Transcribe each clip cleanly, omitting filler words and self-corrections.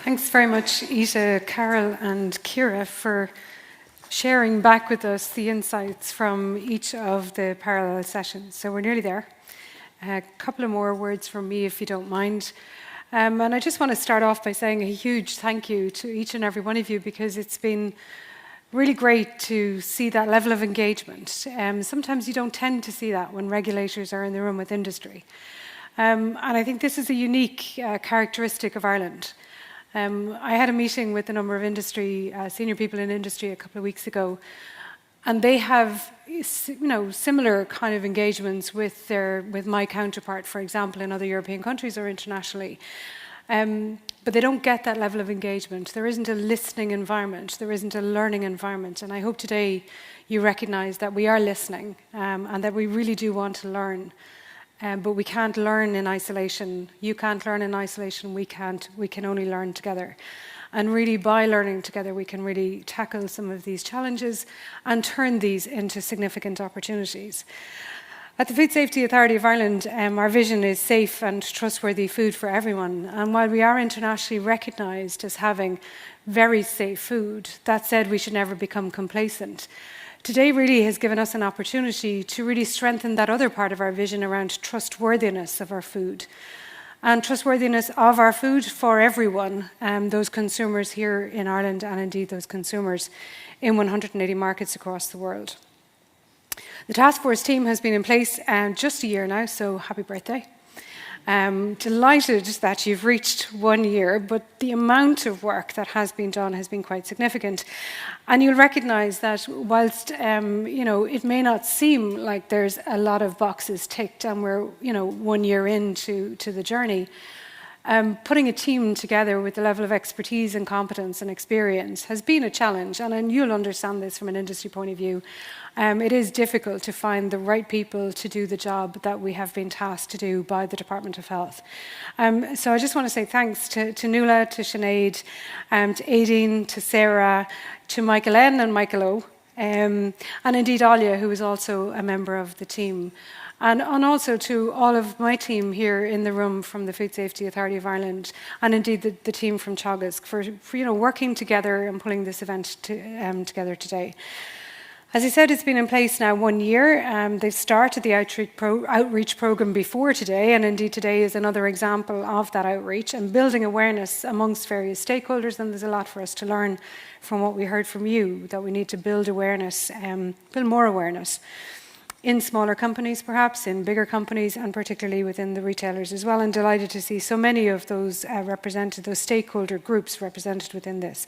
Thanks very much, Ita, Carol and Ciara, for sharing back with us the insights from each of the parallel sessions. So we're nearly there. A couple of more words from me, if you don't mind. And I just want to start off by saying a huge thank you to each and every one of you, because it's been really great to see that level of engagement. Sometimes you don't tend to see that when regulators are in the room with industry. And I think this is a unique characteristic of Ireland. I had a meeting with a number of industry, senior people in industry a couple of weeks ago, and they have similar kind of engagements with my counterpart, for example, in other European countries or internationally. But they don't get that level of engagement. There isn't a listening environment. There isn't a learning environment. And I hope today you recognize that we are listening and that we really do want to learn. But we can't learn in isolation. You can't learn in isolation. We can't. We can only learn together. And really, by learning together, we can really tackle some of these challenges and turn these into significant opportunities. At the Food Safety Authority of Ireland, our vision is safe and trustworthy food for everyone. And while we are internationally recognised as having very safe food, that said, we should never become complacent. Today really has given us an opportunity to really strengthen that other part of our vision around trustworthiness of our food. And trustworthiness of our food for everyone, those consumers here in Ireland and indeed those consumers in 180 markets across the world. The task force team has been in place just a year now, so happy birthday. Delighted that you've reached 1 year, but the amount of work that has been done has been quite significant. And you'll recognise that whilst it may not seem like there's a lot of boxes ticked and we're 1 year into the journey, putting a team together with the level of expertise and competence and experience has been a challenge, and you'll understand this from an industry point of view. It is difficult to find the right people to do the job that we have been tasked to do by the Department of Health. So I just want to say thanks to Nuala, to Sinead, to Aideen, to Sarah, to Michael N and Michael O, and indeed Alia, who is also a member of the team. And also to all of my team here in the room from the Food Safety Authority of Ireland, and indeed the team from Teagasc for working together and pulling this event together today. As I said, it's been in place now 1 year. They've started the outreach programme before today, and indeed today is another example of that outreach and building awareness amongst various stakeholders, and there's a lot for us to learn from what we heard from you, that we need to build awareness, build more awareness in smaller companies perhaps, in bigger companies, and particularly within the retailers as well. And delighted to see so many of those represented, those stakeholder groups represented within this.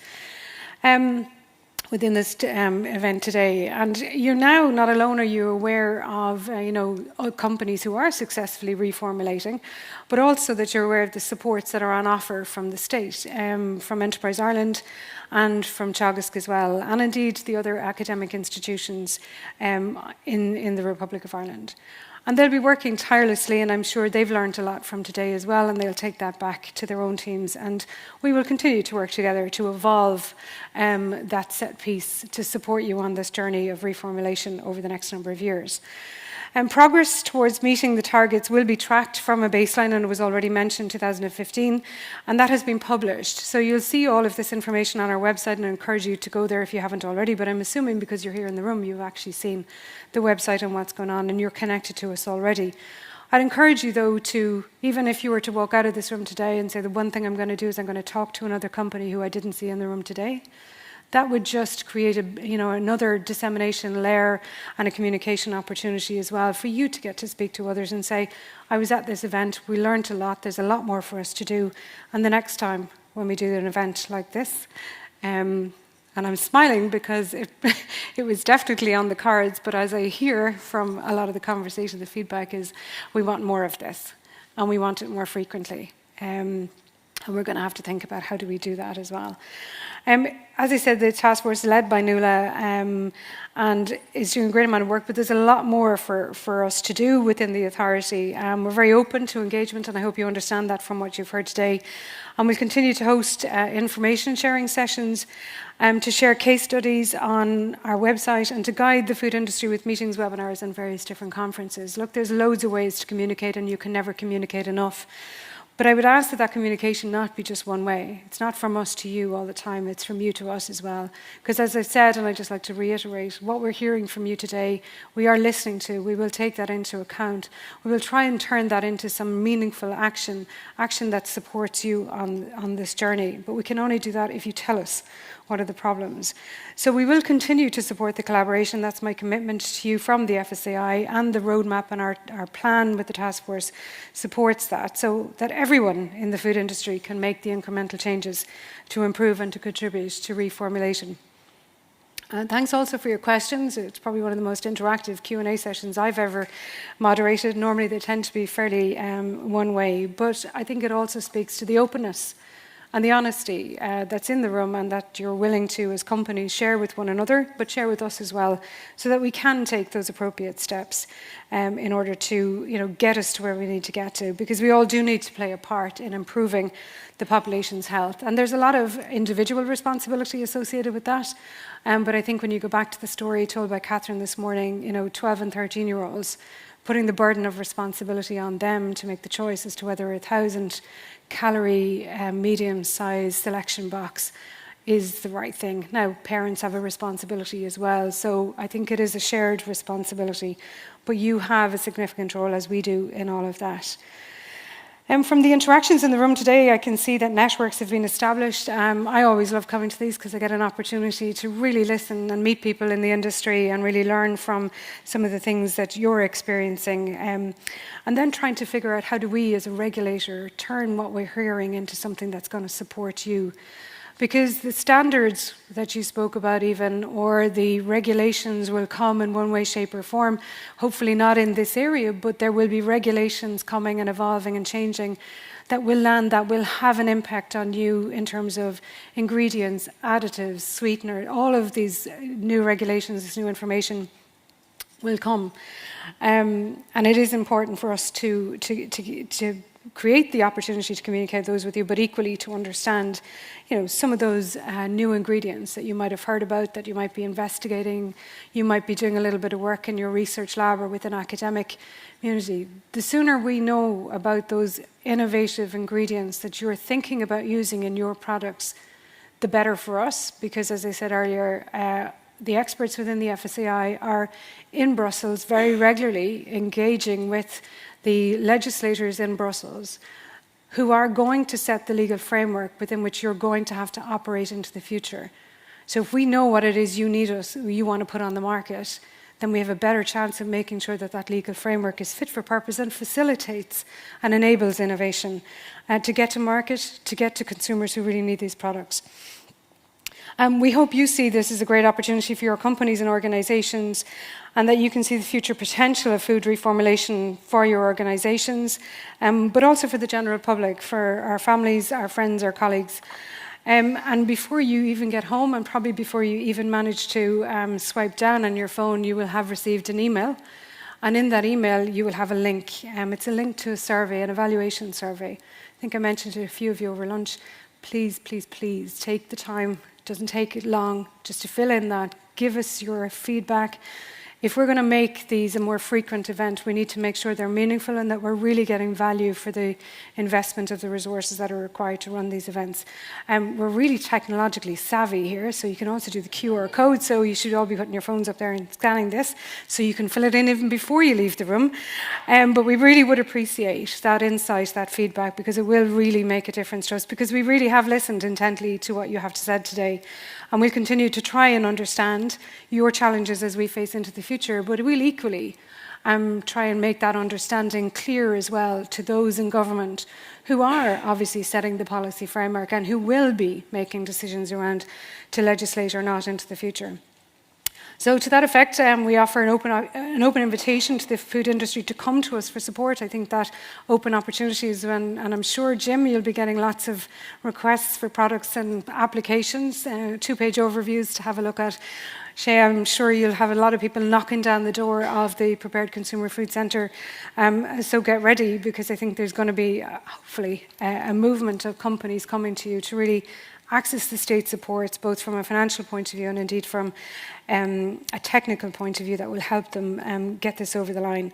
Within this event today. And you're now, not alone are you aware of companies who are successfully reformulating, but also that you're aware of the supports that are on offer from the state, from Enterprise Ireland and from Teagasc as well, and indeed the other academic institutions in the Republic of Ireland. And they'll be working tirelessly, and I'm sure they've learned a lot from today as well, and they'll take that back to their own teams. And we will continue to work together to evolve that set piece to support you on this journey of reformulation over the next number of years. And progress towards meeting the targets will be tracked from a baseline, and it was already mentioned 2015, and that has been published. So you'll see all of this information on our website, and I encourage you to go there if you haven't already, but I'm assuming because you're here in the room, you've actually seen the website and what's going on, and you're connected to us already. I'd encourage you, though, to, even if you were to walk out of this room today and say, the one thing I'm going to do is I'm going to talk to another company who I didn't see in the room today, that would just create another dissemination layer and a communication opportunity as well for you to get to speak to others and say, I was at this event, we learned a lot, there's a lot more for us to do, and the next time when we do an event like this, and I'm smiling because it was definitely on the cards, but as I hear from a lot of the conversation, the feedback is we want more of this, and we want it more frequently. And we're going to have to think about how do we do that as well. As I said, the task force is led by Nuala and is doing a great amount of work, but there's a lot more for us to do within the authority. We're very open to engagement, and I hope you understand that from what you've heard today. And we'll continue to host information sharing sessions, to share case studies on our website, and to guide the food industry with meetings, webinars, and various different conferences. Look, there's loads of ways to communicate, and you can never communicate enough. But I would ask that that communication not be just one way. It's not from us to you all the time, it's from you to us as well. Because as I said, and I'd just like to reiterate, what we're hearing from you today, we are listening to, we will take that into account. We will try and turn that into some meaningful action that supports you on this journey. But we can only do that if you tell us what are the problems. So we will continue to support the collaboration. That's my commitment to you from the FSAI, and the roadmap and our plan with the task force supports that, so that everyone in the food industry can make the incremental changes to improve and to contribute to reformulation. Thanks also for your questions. It's probably one of the most interactive Q&A sessions I've ever moderated. Normally they tend to be fairly one way, but I think it also speaks to the openness and the honesty that's in the room, and that you're willing to, as companies, share with one another, but share with us as well, so that we can take those appropriate steps in order to get us to where we need to get to, because we all do need to play a part in improving the population's health. And there's a lot of individual responsibility associated with that, but I think when you go back to the story told by Catherine this morning, 12 and 13-year-olds, putting the burden of responsibility on them to make the choice as to whether a 1,000-calorie medium-sized selection box is the right thing. Now, parents have a responsibility as well, so I think it is a shared responsibility, but you have a significant role, as we do, in all of that. From the interactions in the room today, I can see that networks have been established. I always love coming to these because I get an opportunity to really listen and meet people in the industry and really learn from some of the things that you're experiencing. And then trying to figure out, how do we as a regulator turn what we're hearing into something that's going to support you? Because the standards that you spoke about even, or the regulations, will come in one way, shape or form, hopefully not in this area, but there will be regulations coming and evolving and changing that will land, that will have an impact on you in terms of ingredients, additives, sweetener. All of these new regulations, this new information will come. And it is important for us to create the opportunity to communicate those with you, but equally to understand, some of those new ingredients that you might have heard about, that you might be investigating, you might be doing a little bit of work in your research lab or with an academic community. The sooner we know about those innovative ingredients that you're thinking about using in your products, the better for us, because as I said earlier, the experts within the FSAI are in Brussels very regularly, engaging with the legislators in Brussels, who are going to set the legal framework within which you're going to have to operate into the future. So if we know what it is you want to put on the market, then we have a better chance of making sure that that legal framework is fit for purpose and facilitates and enables innovation to get to market, to get to consumers who really need these products. We hope you see this as a great opportunity for your companies and organisations, and that you can see the future potential of food reformulation for your organisations, but also for the general public, for our families, our friends, our colleagues. And before you even get home, and probably before you even manage to swipe down on your phone, you will have received an email. And in that email, you will have a link. It's a link to a survey, an evaluation survey. I think I mentioned to a few of you over lunch. Please, please, please take the time. It doesn't take it long just to fill in that. Give us your feedback. If we're going to make these a more frequent event, we need to make sure they're meaningful and that we're really getting value for the investment of the resources that are required to run these events. We're really technologically savvy here, so you can also do the QR code, so you should all be putting your phones up there and scanning this, so you can fill it in even before you leave the room. But we really would appreciate that insight, that feedback, because it will really make a difference to us, because we really have listened intently to what you have said today. And we'll continue to try and understand your challenges as we face into the future, but we'll equally try and make that understanding clear as well to those in government who are obviously setting the policy framework and who will be making decisions around to legislate or not into the future. So to that effect, we offer an open invitation to the food industry to come to us for support. I think that open opportunities, and I'm sure, Jim, you'll be getting lots of requests for products and applications, two-page overviews to have a look at. Shay, I'm sure you'll have a lot of people knocking down the door of the Prepared Consumer Food Centre. So get ready, because I think there's going to be, hopefully, a movement of companies coming to you to really access the state supports, both from a financial point of view and indeed from a technical point of view that will help them get this over the line.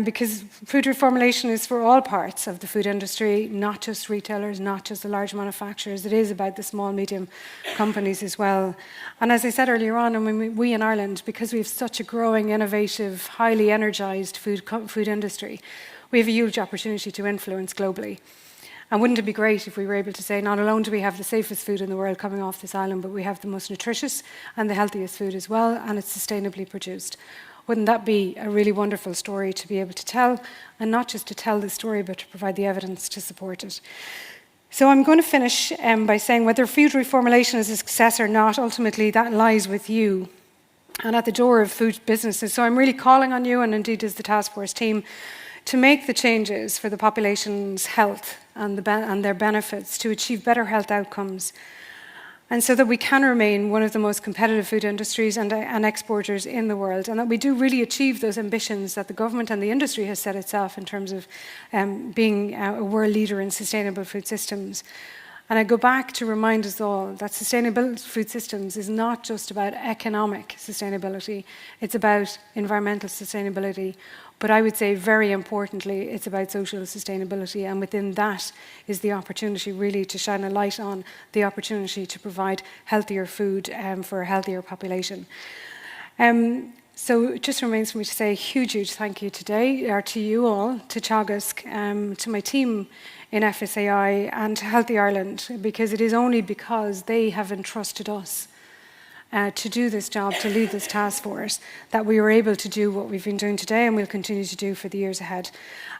Because food reformulation is for all parts of the food industry, not just retailers, not just the large manufacturers. It is about the small, medium companies as well. And as I said earlier on, I mean, we in Ireland, because we have such a growing, innovative, highly energised food industry, we have a huge opportunity to influence globally. And wouldn't it be great if we were able to say, not alone do we have the safest food in the world coming off this island, but we have the most nutritious and the healthiest food as well, and it's sustainably produced. Wouldn't that be a really wonderful story to be able to tell, and not just to tell the story, but to provide the evidence to support it? So I'm going to finish by saying whether food reformulation is a success or not, ultimately that lies with you and at the door of food businesses. So I'm really calling on you, and indeed as the task force team, to make the changes for the population's health and their benefits to achieve better health outcomes, and so that we can remain one of the most competitive food industries and exporters in the world, and that we do really achieve those ambitions that the government and the industry has set itself in terms of being a world leader in sustainable food systems. And I go back to remind us all that sustainable food systems is not just about economic sustainability, it's about environmental sustainability. But I would say, very importantly, it's about social sustainability, and within that is the opportunity really to shine a light on the opportunity to provide healthier food for a healthier population. So it just remains for me to say a huge, huge thank you today, or to you all, to Teagasc, to my team in FSAI and to Healthy Ireland, because it is only because they have entrusted us to do this job, to lead this task force, that we were able to do what we've been doing today and we'll continue to do for the years ahead.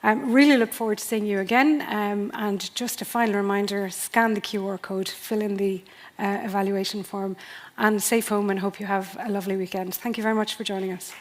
Really look forward to seeing you again, and just a final reminder, scan the QR code, fill in the evaluation form, and safe home, and hope you have a lovely weekend. Thank you very much for joining us.